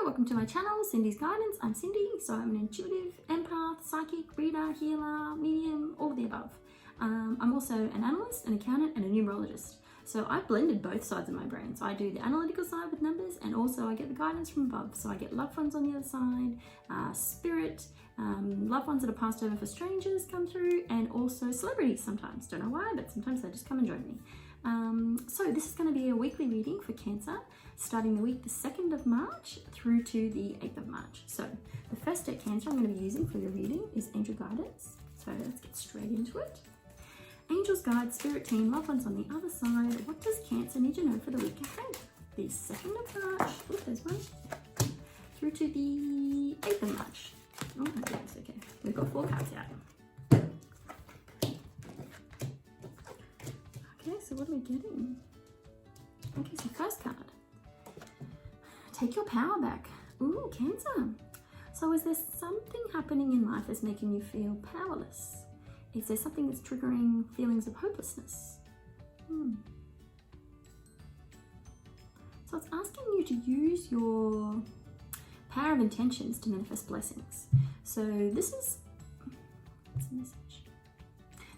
welcome to my channel, Cindy's Guidance. I'm Cindy, so I'm an intuitive, empath, psychic, reader, healer, medium, all of the above. I'm also an analyst, an accountant, and a numerologist. So I've blended both sides of my brain. So I do the analytical side with numbers, and also I get the guidance from above. So I get loved ones on the other side, spirit, loved ones that are passed over for strangers come through, and also celebrities sometimes. Don't know why, but sometimes they just come and join me. So this is going to be a weekly reading for Cancer, starting the week the 2nd of March through to the 8th of March. So the first day Cancer I'm going to be using for your reading is Angel Guidance. So let's get straight into it. Angels, guides, spirit team, loved ones on the other side. What does Cancer need to know for the week ahead? The 2nd of March, oh, there's one, through to the 8th of March. Oh my goodness, okay. We've got 4 cards out. Okay, so what are we getting? Okay, so first card. Take your power back. Ooh, Cancer. So is there something happening in life that's making you feel powerless? Is there something that's triggering feelings of hopelessness? So it's asking you to use your power of intentions to manifest blessings. So this is, what's the message?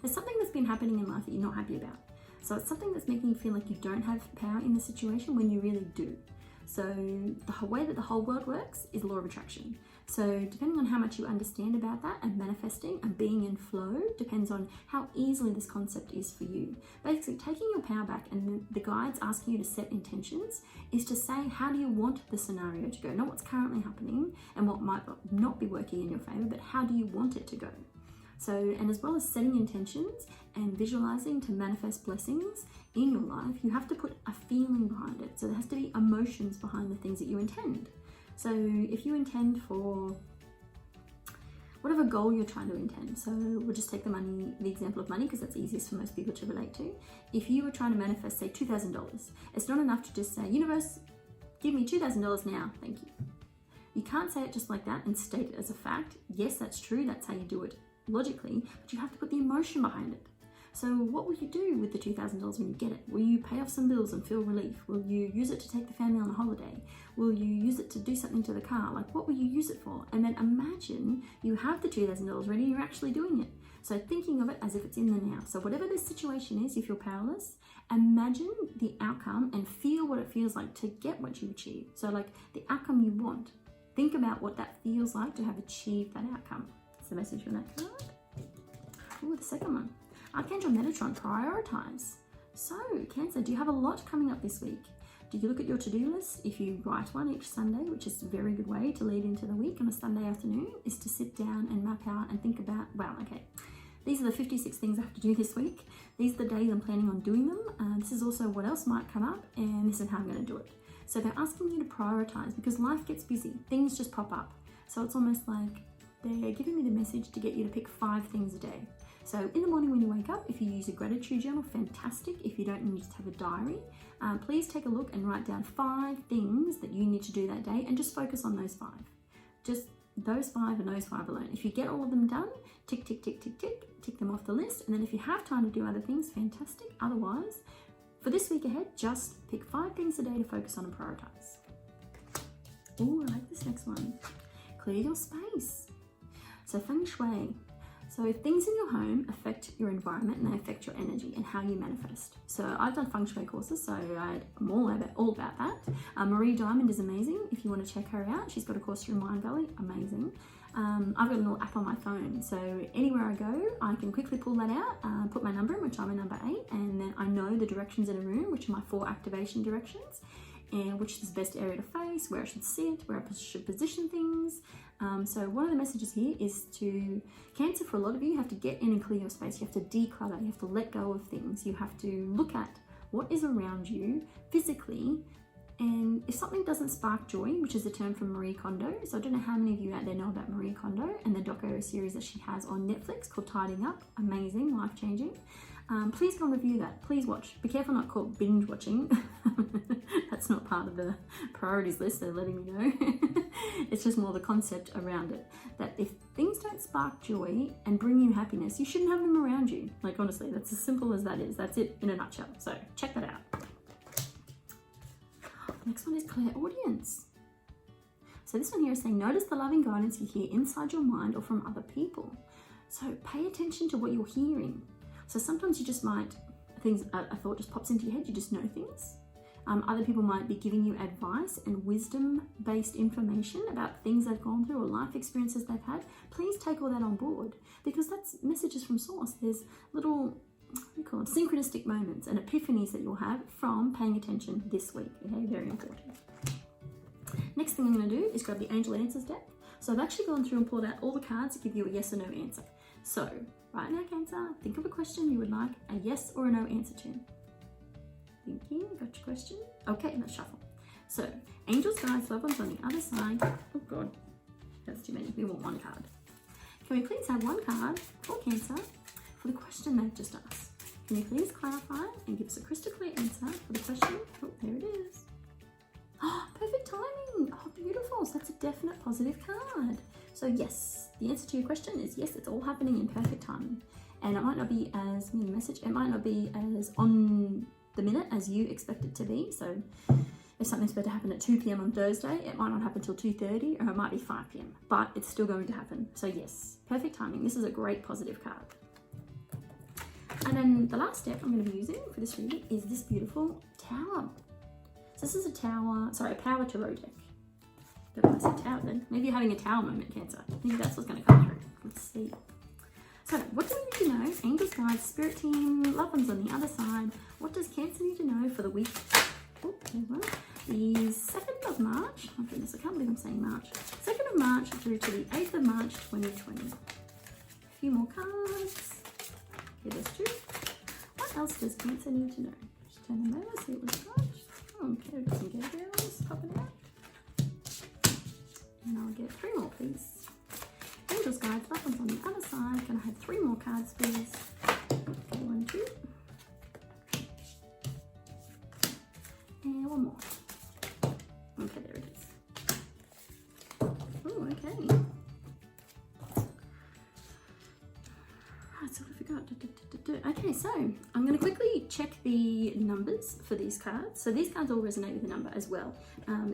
There's something that's been happening in life that you're not happy about. So it's something that's making you feel like you don't have power in the situation when you really do. So the way that the whole world works is law of attraction. So depending on how much you understand about that, and manifesting and being in flow depends on how easily this concept is for you. Basically, taking your power back, and the guides asking you to set intentions is to say, how do you want the scenario to go? Not what's currently happening and what might not be working in your favor, but how do you want it to go? So, and as well as setting intentions and visualizing to manifest blessings in your life, you have to put a feeling behind it. So there has to be emotions behind the things that you intend. So if you intend for whatever goal you're trying to intend, so we'll just take the example of money, because that's easiest for most people to relate to. If you were trying to manifest, say, $2,000, it's not enough to just say, universe, give me $2,000 now, thank you. You can't say it just like that and state it as a fact. Yes, that's true, that's how you do it logically, but you have to put the emotion behind it. So what will you do with the $2,000 when you get it? Will you pay off some bills and feel relief? Will you use it to take the family on a holiday? Will you use it to do something to the car? Like, what will you use it for? And then imagine you have the $2,000 ready and you're actually doing it. So thinking of it as if it's in the now. So whatever this situation is, if you're powerless, imagine the outcome and feel what it feels like to get what you achieve. So like the outcome you want. Think about what that feels like to have achieved that outcome. That's the message from that card. Ooh, the second one. Archangel Metatron, prioritize. So, Cancer, do you have a lot coming up this week? Do you look at your to-do list? If you write one each Sunday, which is a very good way to lead into the week on a Sunday afternoon, is to sit down and map out and think about, well, okay, these are the 56 things I have to do this week. These are the days I'm planning on doing them. This is also what else might come up, and this is how I'm going to do it. So they're asking you to prioritize, because life gets busy. Things just pop up. So it's almost like they're giving me the message to get you to pick 5 things a day. So in the morning when you wake up, if you use a gratitude journal, fantastic. If you don't, and you just have a diary, please take a look and write down 5 things that you need to do that day, and just focus on those 5. Just those 5 and those 5 alone. If you get all of them done, tick, tick, tick, tick, tick, tick them off the list. And then if you have time to do other things, fantastic. Otherwise, for this week ahead, just pick 5 things a day to focus on and prioritize. Oh, I like this next one. Clear your space. So Feng Shui. So if things in your home affect your environment, and they affect your energy and how you manifest. So I've done Feng Shui courses, so I'm all about that. Marie Diamond is amazing. If you want to check her out, she's got a course through Mind Valley, amazing. I've got a little app on my phone, so anywhere I go, I can quickly pull that out, put my number in, which I'm a number 8, and then I know the directions in a room, which are my 4 activation directions, and which is the best area to face, where I should sit, where I should position things. So one of the messages here is to Cancer, for a lot of you have to get in and clear your space. You have to declutter, you have to let go of things. You have to look at what is around you physically, and if something doesn't spark joy, which is a term from Marie Kondo. So I don't know how many of you out there know about Marie Kondo and the doco series that she has on Netflix called Tidying Up. Amazing, life-changing. Please go and review that. Please watch. Be careful not called binge watching. That's not part of the priorities list, they're letting me know. It's just more the concept around it. That if things don't spark joy and bring you happiness, you shouldn't have them around you. Like, honestly, that's as simple as that is. That's it in a nutshell. So check that out. Next one is clairaudience. So this one here is saying, notice the loving guidance you hear inside your mind or from other people. So pay attention to what you're hearing. So sometimes you just might, a thought just pops into your head, you just know things. Other people might be giving you advice and wisdom-based information about things they've gone through or life experiences they've had. Please take all that on board, because that's messages from source. There's little, what do you call them, synchronistic moments and epiphanies that you'll have from paying attention this week. Okay, very important. Next thing I'm going to do is grab the Angel Answers deck. So I've actually gone through and pulled out all the cards to give you a yes or no answer. So right now, Cancer, think of a question you would like a yes or a no answer to. Thinking, got your question? Okay, let's shuffle. So, angels, guides, loved ones on the other side. Oh God, that's too many. We want one card. Can we please have one card for Cancer for the question they've just asked? Can you please clarify and give us a crystal clear answer for the question? Oh, there it is. Oh, perfect timing. Oh, beautiful. So that's a definite positive card. So yes, the answer to your question is yes, it's all happening in perfect timing. And it might not be as, message, it might not be as on the minute as you expect it to be. So if something's supposed to happen at 2 p.m. on Thursday, it might not happen till 2:30, or it might be 5 p.m, but it's still going to happen. So yes, perfect timing. This is a great positive card. And then the last step I'm going to be using for this reading is this beautiful tower. So this is a tower, sorry, a power tarot deck. Don't I say tower then? Maybe you're having a tower moment, Cancer. I think that's what's going to come through. Let's see. So what do we need to know? Angels, guides, spirit team, loved ones on the other side. What does Cancer need to know for the week? Oh, there's one. The 2nd of March. Oh goodness, I can't believe I'm saying March. 2nd of March through to the 8th of March 2020. A few more cards. Here there's 2. What else does Cancer need to know? Just turn them over, see what we've got. Okay, we've got some Gabriels popping out. And I'll get 3 more, please. Angels, guides, loved ones on the other side. Can I have 3 more cards, please? 1, 2. And 1 more. Okay, there it is. Oh, okay. Right, so I forgot. Okay, so I'm going to quickly check the numbers for these cards. So these cards all resonate with a number as well.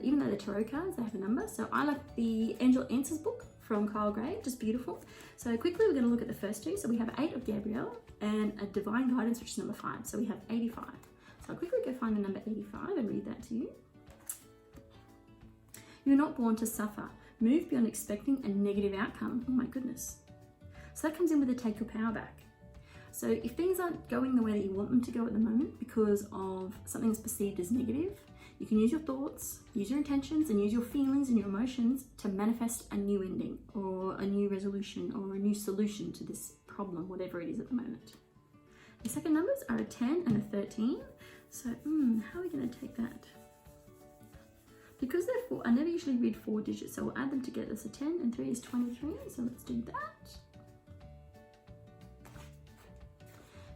Even though they're tarot cards, they have a number. So I like the Angel Answers book from Kyle Gray, just beautiful. So quickly we're going to look at the first 2. So we have 8 of Gabrielle and a Divine Guidance, which is number 5. So we have 85. So I'll quickly go find the number 85 and read that to you. You're not born to suffer. Move beyond expecting a negative outcome. Oh my goodness. So that comes in with a take your power back. So if things aren't going the way that you want them to go at the moment because of something that's perceived as negative, you can use your thoughts, use your intentions, and use your feelings and your emotions to manifest a new ending or a new resolution or a new solution to this problem, whatever it is at the moment. The second numbers are a 10 and a 13. So, how are we going to take that? Because they're 4, I never usually read 4 digits, so we'll add them together. So 10 and 3 is 23, so let's do that.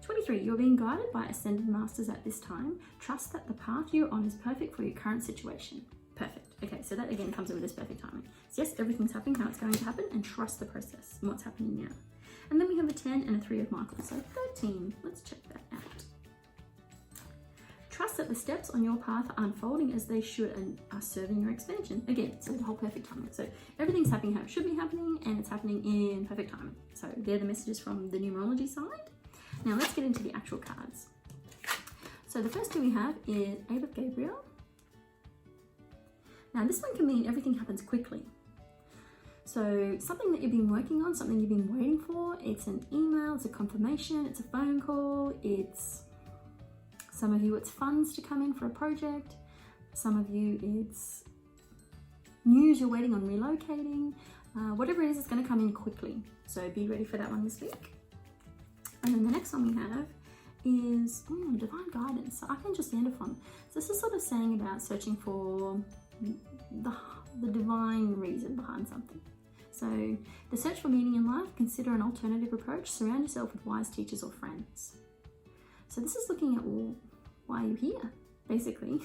23, you're being guided by ascended masters at this time. Trust that the path you're on is perfect for your current situation. Perfect. Okay, so that again comes in with this perfect timing. So yes, everything's happening how it's going to happen, and trust the process and what's happening now. And then we have a 10 and a 3 of Michael, so 13. Let's check that out. Trust that the steps on your path are unfolding as they should and are serving your expansion. Again, so the whole perfect timing. So everything's happening how it should be happening, and it's happening in perfect timing. So they're the messages from the numerology side. Now let's get into the actual cards. So the first 2 we have is 8 of Gabriel. Now this one can mean everything happens quickly. So something that you've been working on, something you've been waiting for, it's an email, it's a confirmation, it's a phone call, it's some of you it's funds to come in for a project, some of you it's news you're waiting on relocating, whatever it is, it's going to come in quickly. So be ready for that one this week. And then the next one we have is divine guidance. So Archangel Sandalphon. So this is sort of saying about searching for the divine reason behind something. So the search for meaning in life, consider an alternative approach, surround yourself with wise teachers or friends. So this is looking at, well, why are you here, basically.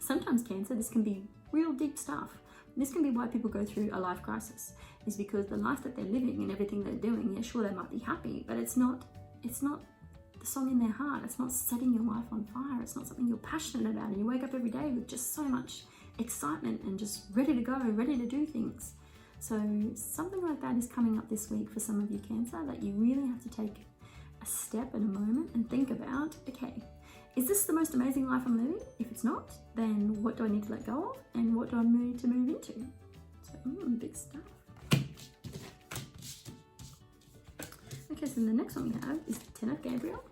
Sometimes Cancer, this can be real deep stuff. This can be why people go through a life crisis, is because the life that they're living and everything they're doing, yeah, sure, they might be happy, but it's not the song in their heart. It's not setting your life on fire. It's not something you're passionate about, and you wake up every day with just so much excitement and just ready to go, ready to do things. So something like that is coming up this week for some of you Cancer, that you really have to take a step and a moment and think about, okay, is this the most amazing life I'm living? If it's not, then what do I need to let go of, and what do I need to move into? So, big stuff. Okay, so the next one we have is 10 of Gabriel.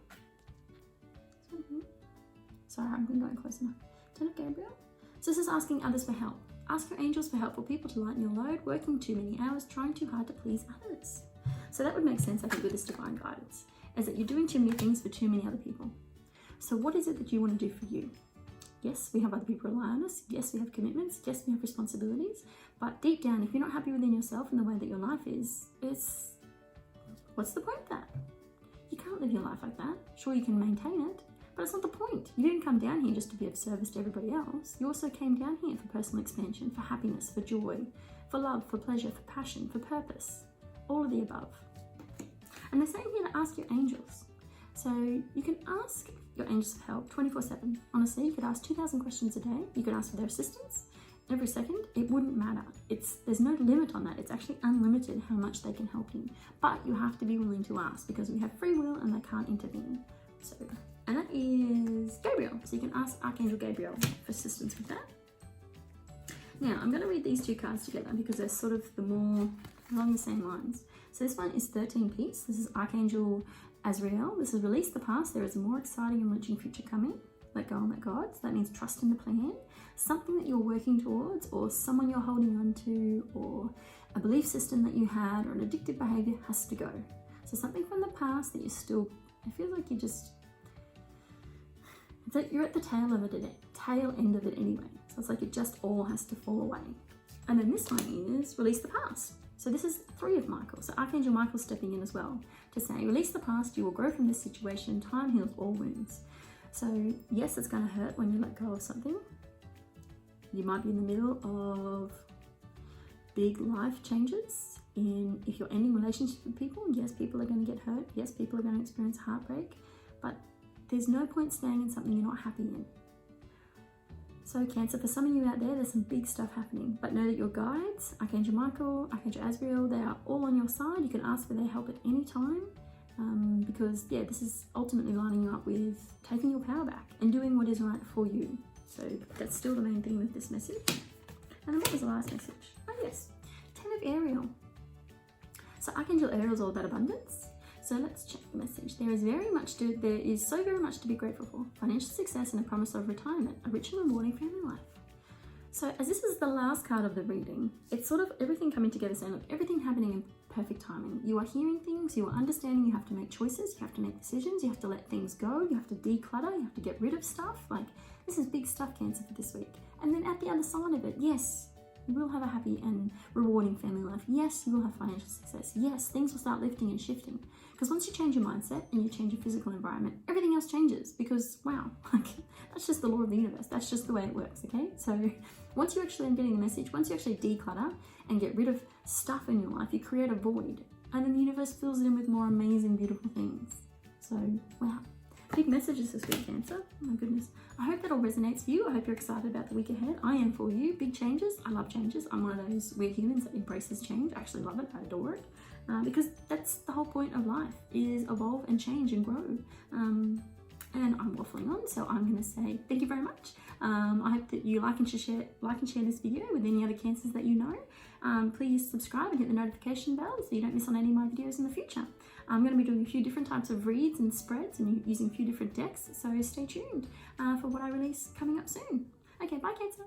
Sorry, I'm going close enough. 10 of Gabriel. So this is asking others for help. Ask your angels for helpful people to lighten your load, working too many hours, trying too hard to please others. So that would make sense, I think, with this divine guidance, is that you're doing too many things for too many other people. So what is it that you want to do for you? Yes, we have other people rely on us. Yes, we have commitments. Yes, we have responsibilities. But deep down, if you're not happy within yourself and the way that your life is, what's the point of that? You can't live your life like that. Sure, you can maintain it, but it's not the point. You didn't come down here just to be of service to everybody else. You also came down here for personal expansion, for happiness, for joy, for love, for pleasure, for passion, for purpose. All of the above. And they're saying here to ask your angels. So you can ask your angels for help 24/7. Honestly, you could ask 2,000 questions a day. You could ask for their assistance every second. It wouldn't matter. There's no limit on that. It's actually unlimited how much they can help you. But you have to be willing to ask, because we have free will and they can't intervene. So, and that is Gabriel. So you can ask Archangel Gabriel for assistance with that. Now, I'm going to read these two cards together because they're sort of along the same lines. So this one is 13 Peace. This is Archangel Azrael. This is release the past. There is a more exciting and enriching future coming. Let go and let God. So that means trust in the plan. Something that you're working towards, or someone you're holding on to, or a belief system that you had, or an addictive behavior has to go. So something from the past that it feels like it's like you're at the tail end of it anyway. So it's like it just all has to fall away. And then this one is release the past. So this is 3 of Michael. So Archangel Michael stepping in as well to say, release the past, you will grow from this situation, time heals all wounds. So yes, it's going to hurt when you let go of something. You might be in the middle of big life changes. If you're ending relationships with people, yes, people are going to get hurt. Yes, people are going to experience heartbreak. But there's no point staying in something you're not happy in. So Cancer, for some of you out there, there's some big stuff happening, but know that your guides, Archangel Michael, Archangel Azrael, they are all on your side. You can ask for their help at any time, because yeah, this is ultimately lining you up with taking your power back and doing what is right for you. So that's still the main theme of this message. And then what was the last message? Oh yes, 10 of Ariel. So Archangel Ariel is all about abundance. So let's check the message. There is so very much to be grateful for. Financial success and a promise of retirement, a rich and rewarding family life. So as this is the last card of the reading, it's sort of everything coming together, saying, look, everything happening in perfect timing. You are hearing things, you are understanding, you have to make choices, you have to make decisions, you have to let things go, you have to declutter, you have to get rid of stuff. Like, this is big stuff, Cancer, for this week. And then at the other side of it, yes, you will have a happy and rewarding family life. Yes, you will have financial success. Yes, things will start lifting and shifting. Because once you change your mindset and you change your physical environment, everything else changes. Because, wow, that's just the law of the universe. That's just the way it works, okay? So once you actually, I'm getting the message, once you actually declutter and get rid of stuff in your life, you create a void. And then the universe fills it in with more amazing, beautiful things. So, wow. Big messages this week, Cancer. Oh my goodness. I hope that all resonates for you. I hope you're excited about the week ahead. I am for you. Big changes. I love changes. I'm one of those weird humans that embraces change. I actually love it. I adore it. Because that's the whole point of life, is evolve and change and grow. And I'm waffling on, so I'm going to say thank you very much. I hope that you like and share this video with any other Cancers that you know. Please subscribe and hit the notification bell so you don't miss on any of my videos in the future. I'm going to be doing a few different types of reads and spreads and using a few different decks, so stay tuned for what I release coming up soon. Okay, bye Cancer.